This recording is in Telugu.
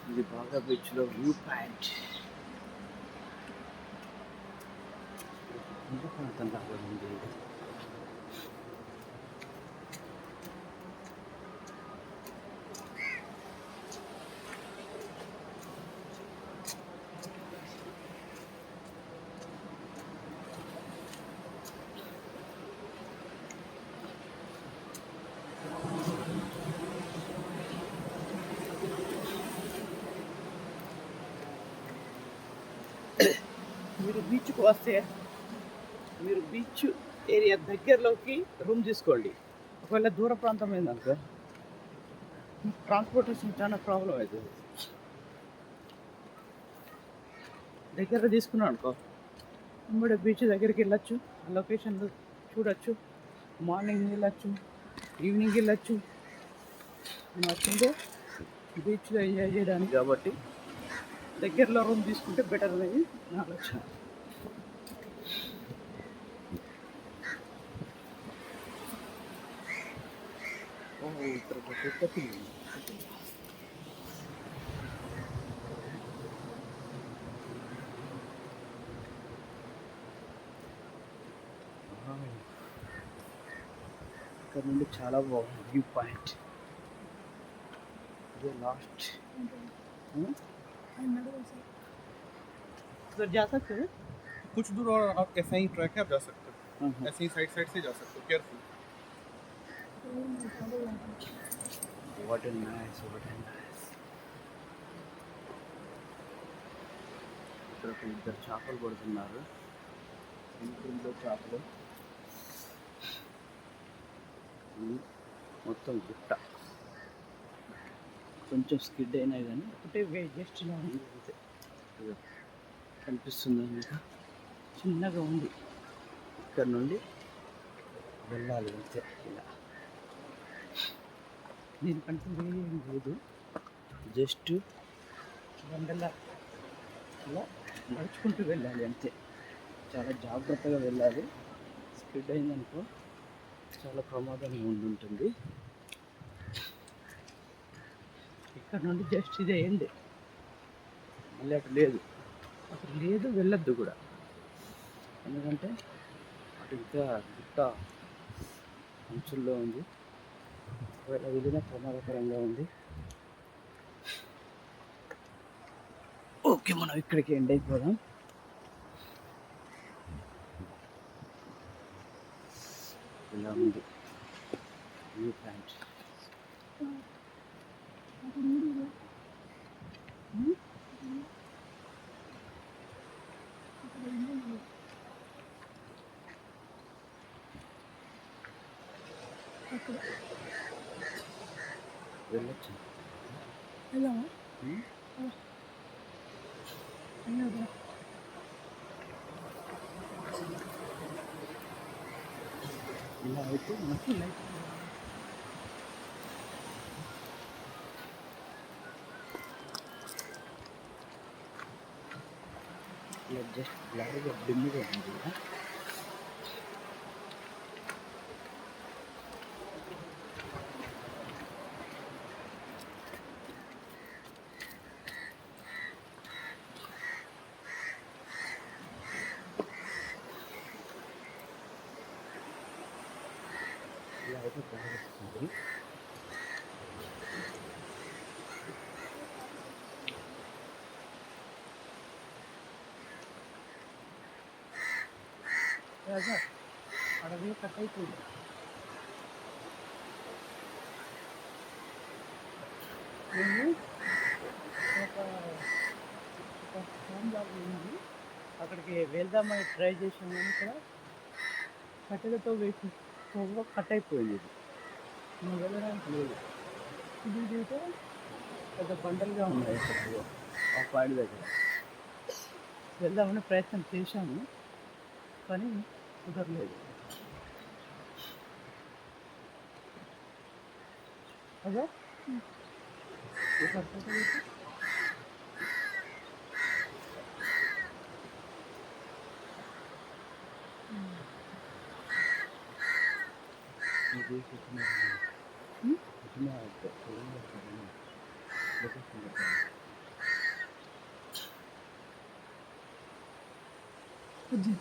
ఇది బాగా బీచ్లో వ్యూ పాయింట్. కొండ ప్రాంతం లాగా ఉంది. మీరు బీచ్కి వస్తే మీరు బీచ్ ఏరియా దగ్గరలోకి రూమ్ తీసుకోండి. ఒకవేళ దూర ప్రాంతం ఏందనుకో ట్రాన్స్పోర్టేషన్ చాలా ప్రాబ్లం అవుతుంది. దగ్గర తీసుకున్నాం అనుకో వెంబడే బీచ్ దగ్గరికి వెళ్ళొచ్చు, లొకేషన్లు చూడొచ్చు, మార్నింగ్ వెళ్ళొచ్చు, ఈవినింగ్ వెళ్ళొచ్చు. నచ్చిందే బీచ్లో ఎంజాయ్ చేయడానికి కాబట్టి దగ్గరలో రూమ్ తీసుకుంటే బెటర్ అనేది నా ఆలోచన. ఇక్కడ ఒక పెద్ద పిల్లి. ఇక్కడ నుండి చాలా బాగుంది వ్యూ పాయింట్. ఇదే లాస్ట్. तो जा सकते हैं कुछ दूर और आप ऐसा ही ट्रैक है, आप जा सकते हो, ऐसे ही साइड साइड से जा सकते हो, careful. What a nice, what a nice. ఇక్కడ ఇద్దరు చేపలు పడుతున్నారు. ఇంట్లో చేపలు మొత్తం గుట్ట కొంచెం స్కిడ్ అయినా కానీ ఒకటే జస్ట్ కనిపిస్తుంది. మీకు చిన్నగా ఉంది. ఇక్కడ నుండి వెళ్ళాలి అంతే. ఇలా దీనికంటే వేరే ఏం లేదు, జస్ట్ వందలా ఇలా నడుచుకుంటూ వెళ్ళాలి అంతే. చాలా జాగ్రత్తగా వెళ్ళాలి. స్కిడ్ అయిందనుకో చాలా ప్రమాదంగా ఉండుంటుంది. ఇక్కడ నుండి జస్ట్ ఇదే ఎండ్, మళ్ళీ అటు లేదు, అటు లేదు, వెళ్ళొద్దు కూడా. ఎందుకంటే అటు ఇంకా గుట్ట అంచుల్లో ఉంది. ఒకవేళ వెళ్ళిన ప్రమాదకరంగా ఉంది. ఓకే, మనం ఇక్కడికి ఎండ్ అయిపోదాం. ఇలా ఉంది వ్యూ పాయింట్. వెళ్ళొచ్చు. ఇలా అయితే మనకి లైఫ్ ఇలా జస్ట్ బ్లాక్గా డిమ్గా ఉంది కదా. ఇలా అయితే బాగుంటుంది. అడవి కట్ అయిపోయింది. మేము ఒక ఫోన్ లాగా ఉంది, అక్కడికి వెళ్దామని ట్రై చేసాము కానీ ఇక్కడ కట్టెలతో వేసి కట్ అయిపోయింది. ఇది మనం వెళ్ళడానికి లేదు. ఇది అయితే పెద్ద బండలుగా ఉన్నాయి. అసలు ఆ పాయింట్ దగ్గర వెళ్దామని ప్రయత్నం చేశాము కానీ కుదరలేదు. అదే వచ్చి